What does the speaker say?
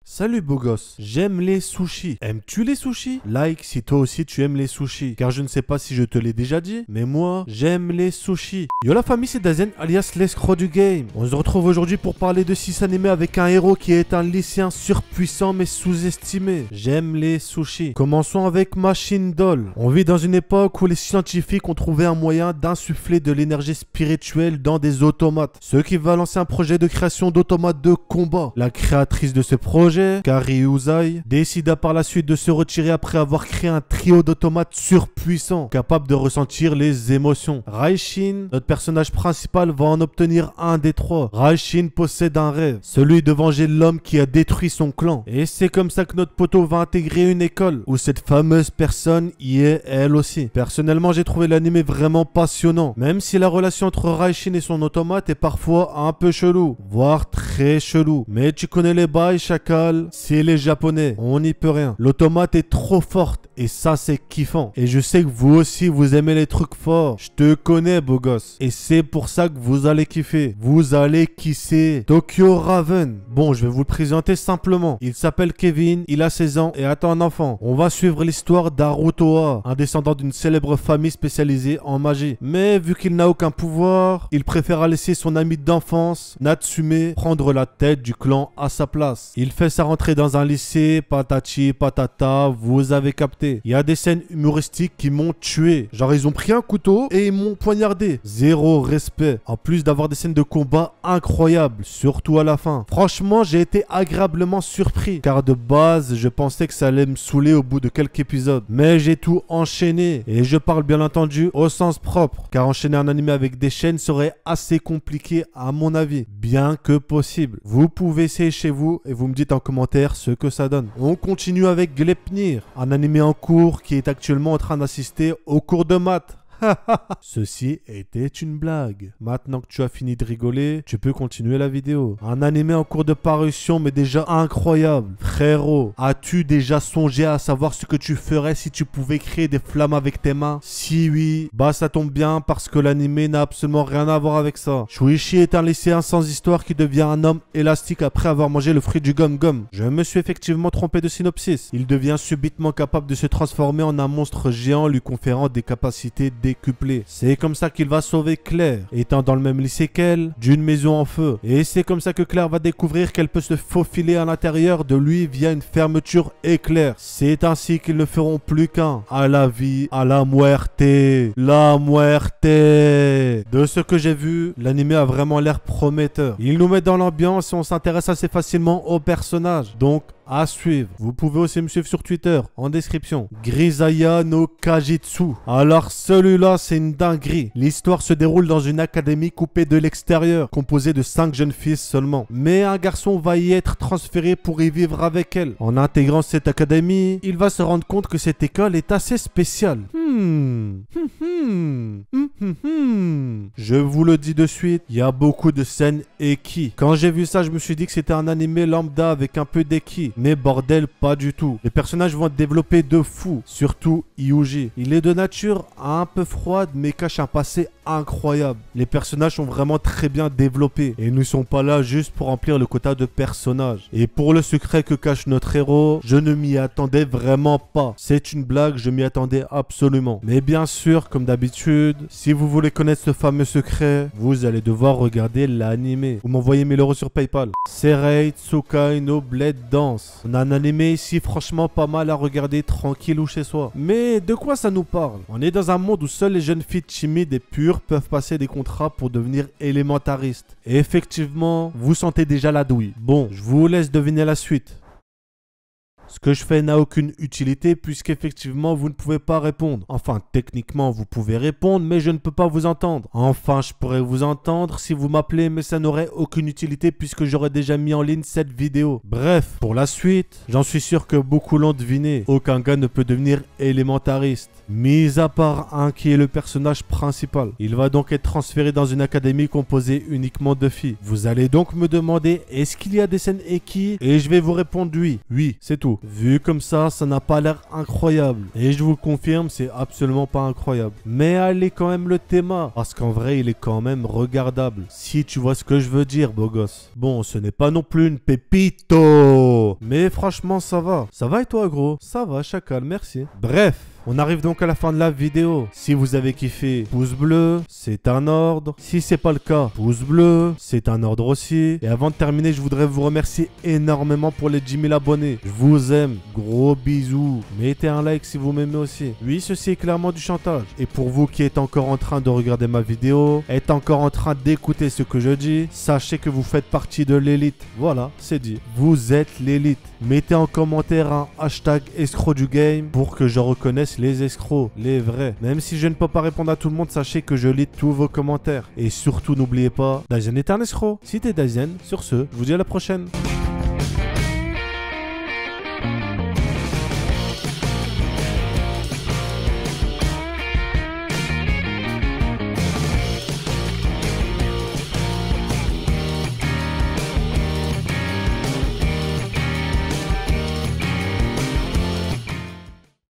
Salut beau gosse, j'aime les sushis. Aimes-tu les sushis? Like si toi aussi tu aimes les sushis. Car je ne sais pas si je te l'ai déjà dit, mais moi, j'aime les sushis. Yo la famille, c'est Dazen alias l'escroc du game. On se retrouve aujourd'hui pour parler de 6 animés avec un héros qui est un lycéen surpuissant mais sous-estimé. J'aime les sushis. Commençons avec Machine Doll. On vit dans une époque où les scientifiques ont trouvé un moyen d'insuffler de l'énergie spirituelle dans des automates. Ce qui va lancer un projet de création d'automates de combat. La créatrice de ce projet, Kari Uzai, décida par la suite de se retirer après avoir créé un trio d'automates surpuissants, capables de ressentir les émotions. Raishin, notre personnage principal, va en obtenir un des trois. Raishin possède un rêve, celui de venger l'homme qui a détruit son clan. Et c'est comme ça que notre poteau va intégrer une école, où cette fameuse personne y est elle aussi. Personnellement, j'ai trouvé l'anime vraiment passionnant, même si la relation entre Raishin et son automate est parfois un peu chelou, voire très chelou. Mais tu connais les bails, chacal. C'est les japonais, on n'y peut rien. L'automate est trop forte et ça c'est kiffant. Et je sais que vous aussi vous aimez les trucs forts. Je te connais beau gosse. Et c'est pour ça que vous allez kiffer. Vous allez kisser Tokyo Raven. Bon, je vais vous le présenter simplement. Il s'appelle Kevin, il a 16 ans et attend un enfant. On va suivre l'histoire d'Arutoa, un descendant d'une célèbre famille spécialisée en magie. Mais vu qu'il n'a aucun pouvoir, il préfère laisser son ami d'enfance, Natsume, prendre la tête du clan à sa place. Il fait sa rentrée dans un lycée, patati patata, vous avez capté. Il y a des scènes humoristiques qui m'ont tué. Genre ils ont pris un couteau et ils m'ont poignardé. Zéro respect. En plus d'avoir des scènes de combat incroyables, surtout à la fin. Franchement, j'ai été agréablement surpris. Car de base, je pensais que ça allait me saouler au bout de quelques épisodes. Mais j'ai tout enchaîné. Et je parle bien entendu au sens propre. Car enchaîner un anime avec des chaînes serait assez compliqué à mon avis. Bien que possible. Vous pouvez essayer chez vous et vous me dites en commentaire ce que ça donne. On continue avec Gleipnir, un animé en cours qui est actuellement en train d'assister au cours de maths. Ceci était une blague. Maintenant que tu as fini de rigoler, tu peux continuer la vidéo. Un animé en cours de parution mais déjà incroyable. Frérot, as-tu déjà songé à savoir ce que tu ferais si tu pouvais créer des flammes avec tes mains? Si oui, bah ça tombe bien parce que l'animé n'a absolument rien à voir avec ça. Shuichi est un lycéen sans histoire qui devient un homme élastique après avoir mangé le fruit du gum-gum. Je me suis effectivement trompé de synopsis. Il devient subitement capable de se transformer en un monstre géant lui conférant des capacités décuplé. C'est comme ça qu'il va sauver Claire, étant dans le même lycée qu'elle, d'une maison en feu. Et c'est comme ça que Claire va découvrir qu'elle peut se faufiler à l'intérieur de lui via une fermeture éclair. C'est ainsi qu'ils ne feront plus qu'un. À la vie, à la muerte. La muerte. De ce que j'ai vu, l'anime a vraiment l'air prometteur. Il nous met dans l'ambiance et on s'intéresse assez facilement aux personnages. Donc, à suivre. Vous pouvez aussi me suivre sur Twitter, en description. Grisaya no Kajitsu. Alors celui-là, c'est une dinguerie. L'histoire se déroule dans une académie coupée de l'extérieur, composée de 5 jeunes filles seulement. Mais un garçon va y être transféré pour y vivre avec elle. En intégrant cette académie, il va se rendre compte que cette école est assez spéciale. Je vous le dis de suite, il y a beaucoup de scènes eki. Quand j'ai vu ça, je me suis dit que c'était un animé lambda avec un peu d'eki. Mais bordel, pas du tout. Les personnages vont être développés de fou. Surtout Yuji. Il est de nature un peu froide, mais cache un passé incroyable. Les personnages sont vraiment très bien développés. Et ils ne sont pas là juste pour remplir le quota de personnages. Et pour le secret que cache notre héros, je ne m'y attendais vraiment pas. C'est une blague, je m'y attendais absolument. Mais bien sûr, comme d'habitude, si vous voulez connaître ce fameux secret, vous allez devoir regarder l'anime. Vous m'envoyez 1000 € sur PayPal. Serei Tsukai no Blade Dance. On a un animé ici franchement pas mal à regarder tranquille ou chez soi. Mais de quoi ça nous parle? On est dans un monde où seules les jeunes filles timides et pures peuvent passer des contrats pour devenir élémentaristes. Et effectivement, vous sentez déjà la douille. Bon, je vous laisse deviner la suite. Ce que je fais n'a aucune utilité puisqu'effectivement vous ne pouvez pas répondre. Enfin, techniquement vous pouvez répondre mais je ne peux pas vous entendre. Enfin, je pourrais vous entendre si vous m'appelez mais ça n'aurait aucune utilité puisque j'aurais déjà mis en ligne cette vidéo. Bref, pour la suite, j'en suis sûr que beaucoup l'ont deviné. Aucun gars ne peut devenir élémentariste. Mis à part un qui est le personnage principal. Il va donc être transféré dans une académie composée uniquement de filles. Vous allez donc me demander est-ce qu'il y a des scènes eki? Et je vais vous répondre oui. Oui, c'est tout. tout. Vu comme ça n'a pas l'air incroyable. Et je vous le confirme, c'est absolument pas incroyable. Mais allez quand même le thème, parce qu'en vrai, il est quand même regardable. Si tu vois ce que je veux dire, beau gosse. Bon, ce n'est pas non plus une pépito. Mais franchement, ça va. Ça va et toi, gros? Ça va, chacal, merci. Bref. On arrive donc à la fin de la vidéo. Si vous avez kiffé, pouce bleu, c'est un ordre. Si c'est pas le cas, pouce bleu, c'est un ordre aussi. Et avant de terminer, je voudrais vous remercier énormément pour les 10 000 abonnés. Je vous aime. Gros bisous. Mettez un like si vous m'aimez aussi. Oui, ceci est clairement du chantage. Et pour vous qui êtes encore en train de regarder ma vidéo, êtes encore en train d'écouter ce que je dis, sachez que vous faites partie de l'élite. Voilà, c'est dit. Vous êtes l'élite. Mettez en commentaire un hashtag escroc du game pour que je reconnaisse les escrocs, les vrais. Même si je ne peux pas répondre à tout le monde, sachez que je lis tous vos commentaires. Et surtout, n'oubliez pas, Dazen est un escroc. Si t'es Dazen, sur ce, je vous dis à la prochaine.